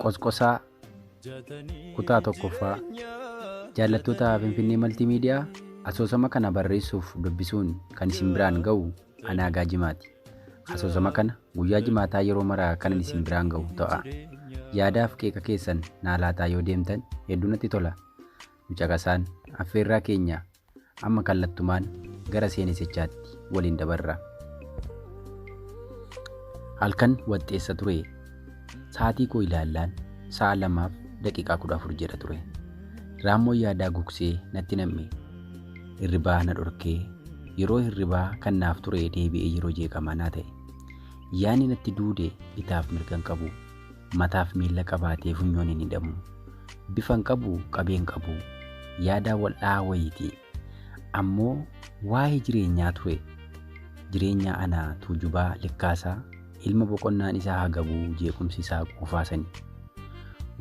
Qosqosaa kutaa tokkoffaa. Jaallattoota Finfinnee Maltiimiidiyaa asoosama kana barreessuuf dubbisuun kan isin biraan ga'u Anaagaa Jimaati. Asoosama kana guyyaa Jimaataa yeroo maraa kan isin biraan ga'u ta'a. Yaadaaf qeeqa keessan naa laataa yoo deemtan hedduu natti tola. Nu caqasaan affeerraa keenya amma kallattumaan gara seenessichaatti waliin dabarra. Halkan waxxeessa ture. Sa'aatii koo ilaallaan sa'a 2:14 jedha ture. Raammoo yaadaa gugsee natti nam'e. Hirribaa na dhorkee yeroo hirribaa kan naaf ture deebi'ee yeroo jeeqamaa naa ta'e. Yaani natti duude bitaaf mirgan qabu. Mataaf miila qabaatee funyoon hin hidhamu. Bifan qabu qabeen qabu. Yaadaa wal'aa wayiiti. Ammoo waa'ee jireenyaa ture. Jireenya anaa tuujubaa likkaasaa ilma boqonnaan isaa hagabuu jeequmsi isaa quufaasani.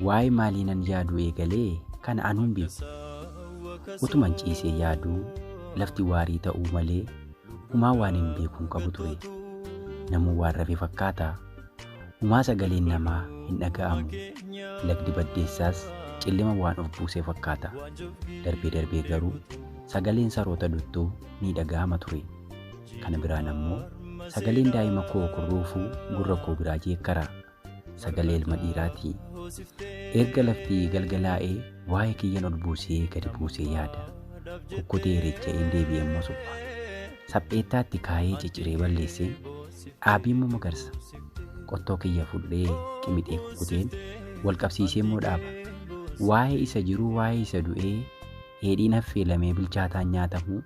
Waa'ee maaliinan yaaduu eegalee kana anuun beeku. Utuman ciisee yaaduu lafti waarii ta'uu malee humaa waan hin beekuun qabu ture. Namuu waan rafee fakkaata. Humaa sagaleen namaa hin dhaga'amu. Lagdi baddeessaas cillima waan of buusee fakkaata. Darbee darbee garuu sagaleen saroota duttuu ni dhaga'ama ture. Kana biraan ammoo sagaleen daa'ima koo kurruufuu gurra koo biraa jeekkara. Sagalee ilma dhiiraati. Erga lafti galgalaa'ee waa'ee kiyyan ol buusee gadi buusee yaada. Kukkutee recha'een deebi'ee immoo supha. Sapheettaatti kaayee cicciree balleesseen dhaabii immoo magarsa. Qottoo kiyya fudhee qimixee kukkuteen wal qabsiisee immoo dhaaba. Waa'ee isa jiruu waa'ee isa du'ee dheedhiin affeelamee bilchaataan nyaatamu.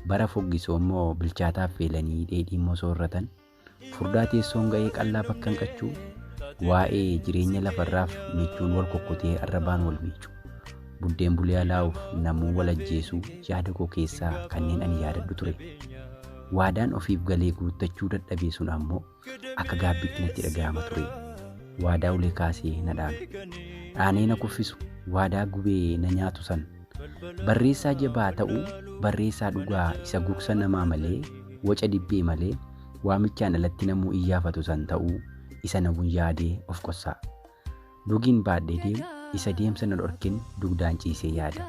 Bara foggisoo immoo bilchaataa affeelanii dheedhii immoo soorratan. Furdaa teessoon ga'ee qallaa bakka hin qachuu. Waa'ee jireenya lafarraaf michuun wal kokkotee arrabaan wal miicu. Buddeen bulee alaa'uuf namuu wal ajjeesuu yaada koo keessaa kanneen ani yaadadhu ture. Waadaan ofiif galee guuttachuu dadhabee sun ammoo akka gaabbiitti natti dhaga'ama ture. Waadaa ulee kaasee na dhaanu. Dhaanee na kuffisu waadaa gubee na nyaatu san. Barreessaa jabaa ta'uu barreessaa dhugaa isa gugsa namaa malee waca dibbee malee waamichaan alatti namuu iyyaafatu san ta'uu isa namuun yaadee of qossaa. Dugiin baadhee deemu isa deemsa na dhorkin dugdaan ciisee yaada.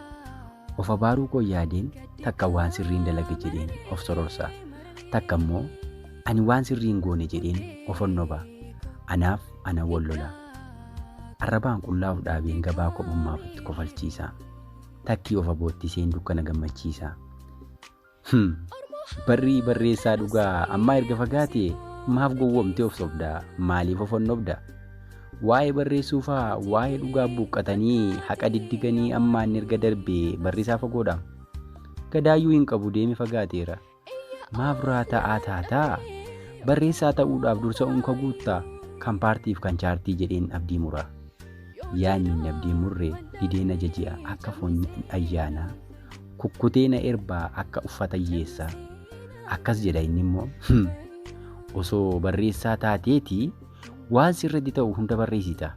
Of abaaruu koo yaadeen takka waan sirriin dalaga jedheen of sororsaa. Takka immoo ani waan sirriin goone jedheen of onnoba. Anaaf ana wallola. Arrabaan qullaa'uuf dhaabeen gabaa kophummaaf itti kofalchiisa. Takkii of aboottiseen dukkana gammachiisa. Barrii barreessaa dhugaa ammaa erga fagaatee maaf gowwomtee of sobdaa maaliif of onnobda? Waa'ee barreessuufaa waa'ee dhugaa buqqatanii haqa diddiganii ammaan erga darbee barrisaa fagoodha. Gadaayyuu hin qabu deeme fagaateera. Maaf raata'aa taataa barreessaa ta'uudhaaf dursa unka guuttaa kan paartiif kan chaartii jedheen abdii muraa. Yaanni abdii murree dideen ajaji'a akka foon ayyaanaa. Kukkutee na erbaa akka uffata hiyyeessaa. Akkas jedha inni immoo osoo barreessaa taateetii waan sirratti ta'u hunda barreessita.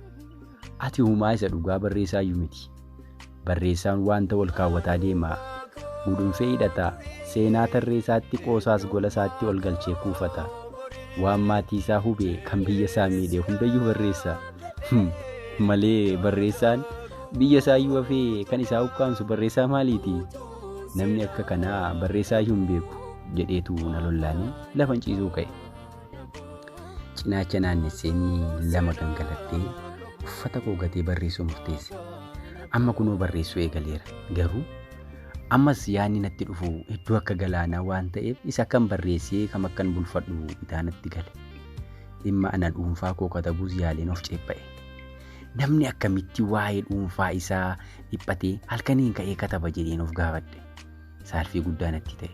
Ati humaa isa dhugaa barreessaa iyyuu miti. Barreessaan waanta wal kaawwataa deema. Gudunfee hidhata. Seenaa tarreessaatti qoosaas gola isaatti ol galchee kuufata. Waan maatii isaa hubee kan biyya isaa miidhee hundayyuu barreessa. Malee barreessaan biyya isaa iyyuu hafee kan isaa ukkaamsu barreessaa maaliiti? Namni akka kanaa barreessaa iyyuu hin beeku jedheetu na lollaanii lafan ciisuu ka'e. Cinaacha naannesseenii lama gangalattee uffata koo gatee barreessuu murteesse. Amma kunoo barreessuu eegaleera. Garuu ammas yaanni natti dhufu hedduu akka galaanaa waan ta'eef isa kan barreessee kam akkan bulfadhu bitaa natti gale. Dhimma ana dhuunfaa koo katabuus yaaleen of ceepha'e. Namni akkamitti waa'ee dhuunfaa isaa dhiphatee halkaniin ka'ee kataba jedheen of gaafadhe. Saalfii guddaa natti ta'e.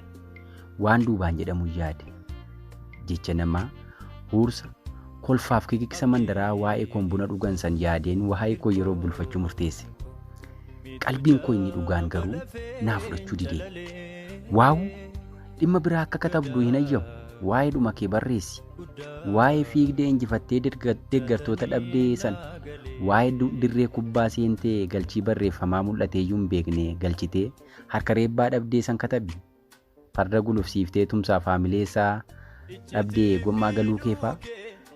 Waan duubaan jedhamu yaade. Jecha namaa huursa kolfaaf kikiksa mandaraa waa'ee koon buna dhugan san yaadeen waa'ee koo yeroo bulfachuu murteesse. Qalbiin koo inni dhugaan garuu naa fudhachuu didee. Waaw dhimma biraa akka katabdu hin ayyamu. Waa'ee dhuma kee barreessi. Waa'ee fiigdee injifattee deeggartoota dhabdee san. Waa'ee dirree kubbaa seentee galchii barreeffamaa mul'atee iyyuu hin beekne galchitee harka reebbaa dhabdee san katabi. Farda gulufsiiftee tumsaa faamileessaa dhabdee gommaa galuu keefaa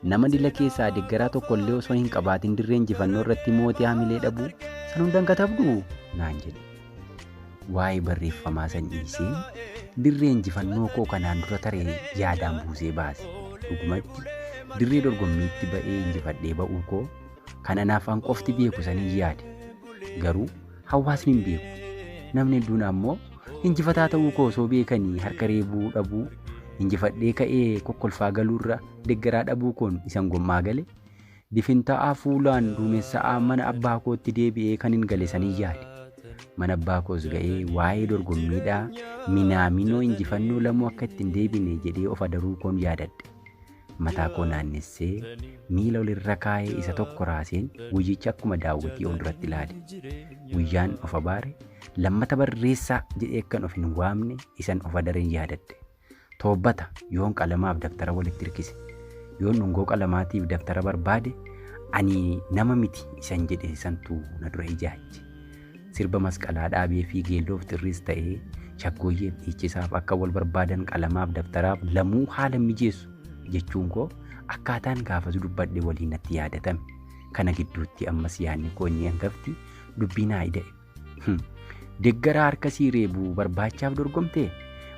nama dila keessaa deeggaraa tokkollee osoo hin qabaatin dirree injifannoo irratti mootii hamilee dhabuu san hundaan katabdu naan jedhe. Waa'ee barreeffamaa san dhiisee dirree injifannoo koo kanaan dura taree yaadaan buusee baase. Dhugumatti dirree dorgommiitti ba'ee injifadhee ba'uu koo kan anaaf an qofti beeku sanii yaade. Garuu hawaasni hin beeku. Namni hedduun ammoo injifataa ta'uu koo osoo beekanii harka reebuu dhabuu injifadhee ka'ee kokkolfaa galuurra deeggaraa dhabuu koon isan gommaa gale difintaa'aa fuulaan duumessa'aa mana abbaa kootti deebi'ee kan hin gale sanii yaade. Mana abbaa koos ga'ee waa'ee dorgommiidhaa minaaminoo injifannoo lamuu akka ittiin deebine jedhee of adaruu koon yaadadhe. Mataa koo naannessee miila olirra kaa'ee isa tokko raaseen guyyicha akkuma daawwatii ol duratti ilaale. Guyyaan of abaare lammata barreessaa jedhee akkan of hin waamne isan of adareen yaadadhe. Toobbata yoon qalamaaf daftara walitti hirkise yoon dhungoo qalamaatiif daftara barbaade ani nama miti isan jedhe santu na dura ijaache. Sirba masqalaa dhaabee fi geelloof xirriis ta'ee shaggooyyeef dhiichisaaf akka wal barbaadan qalamaaf daftaraaf lamuu haala mijeessu jechuun koo akkaataan gaafas dubbadhe waliin natti yaadatame. Kana gidduutti ammas yaadni koo inni hangafti dubbii naa ida'e. Deeggaraa harka sii reebuu barbaachaaf dorgomtee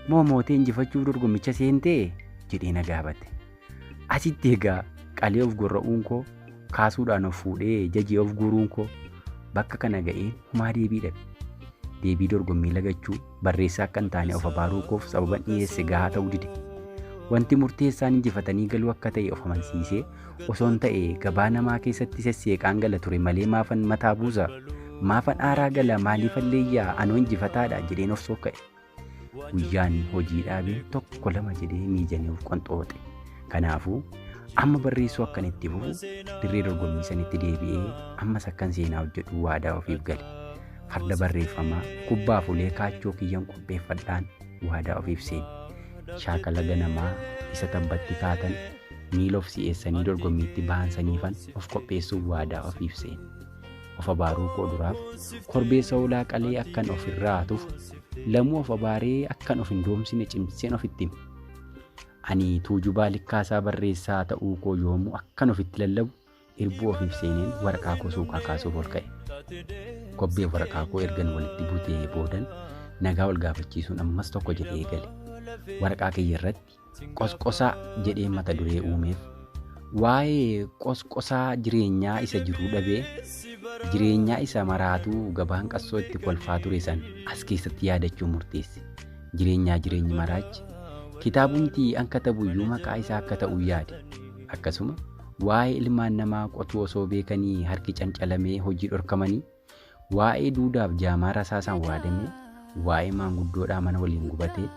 moo mootee injifachuuf dorgommicha seentee jedhee na gaafate. Asitti egaa qalee of gorra'uun koo kaasuudhaan of fuudhee jajee of guuruun koo bakka kana ga'een humaa deebii dhabe. Deebii dorgommii lagachuu barreessaa akka hin taane of abaaruu koof sababan dhiyeesse gahaa ta'uu dide. Wanti murteessaan injifatanii galuu akka ta'e of amansiisee osoon ta'e gabaa namaa keessatti sesseeqaan gala ture malee maafan mataa buusa maafan aaraa gala maaliifalleeyyaa anoo injifataadha jedheen of sokka'e. Guyyaan hojii dhaabee tokko lama jedhee miijanii of qonxooxe. Kanaafuu amma barreessuu akkan itti fufu dirree dorgommii sanitti deebi'ee ammas akkan seenaa hojjedhu waadaa ofiif gale. Farda barreeffamaa kubbaaf ulee kaachoo kiyyan qopheeffadhaan waadaa ofiif seene. Shaakala ganamaa isa tabbatti kaatan miila of si'eessanii dorgommiitti bahan saniifan of qopheessuuf waadaa ofiif seene. Of abaaruu koo duraaf korbeessa hoolaa qalee akkan of irraa tufu lamuu of abaaree akkan of hin doomsine cimseen ofitti hime. Ani tuujubaa likkaasaa barreessaa ta'uu koo yoomuu akkan ofitti lallabu irbuu ofiif seeneen waraqaa koo suuqaa kaasuuf ol ka'e. Kobbeef waraqaa koo ergan walitti butee boodan nagaa wal gaafachiisuun ammas tokko jedhee gale. Waraqaa kiyya irratti qosqosaa jedhee mata duree uumeef waa'ee qosqosaa jireenyaa isa jiruu dhabee jireenyaa isa maraatuu gabaan qassoo itti kolfaa ture san as keessatti yaadachuu murteesse. Jireenyi maraachi kitaabumti an katabuyyuu maqaa isaa akka ta'u yaade. Akkasuma waa'ee ilmaan namaa qotuu osoo beekanii harki cancalamee hojii dhorkamanii waa'ee duudaaf jaamaa rasaasaan waadamee waa'ee maanguddoodhaa mana waliin gubatee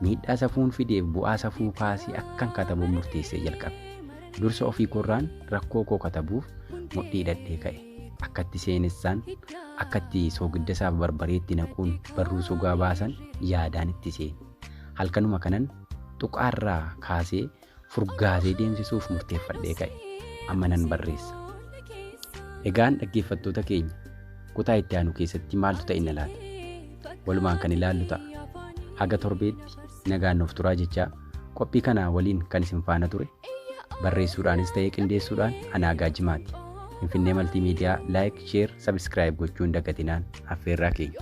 miidhaa safuun fideef bu'aa safuu kaasee akkan katabu murteessee jalqabe. Dursa ofii korraan rakkoo koo katabuuf mudhii hidhadhee ka'e. Akkatti seenessaan akkatti soogidda isaaf barbareetti naquun barruu sugaa baasan yaadaan itti seene. Halkanuma kanan tuqaarraa kaasee furgaasee deemsisuuf murteeffadhee ka'e. Amma nan barreessa. Egaan dhaggeeffattoota keenya kutaa itti aanu keessatti maaltu ta'e na laata? Walumaan kan ilaallu ta'a. Haga torbeetti nagaan nuuf turaa jechaa qophii kana waliin kan isin faana ture barreessuudhaanis ta'ee qindeessuudhaan Anaa Gaajjimaati. Finfinnee Maltiimiidiyaa laayik, sheer, sabiskiraayib gochuun dagatinaan affeerraa keenya.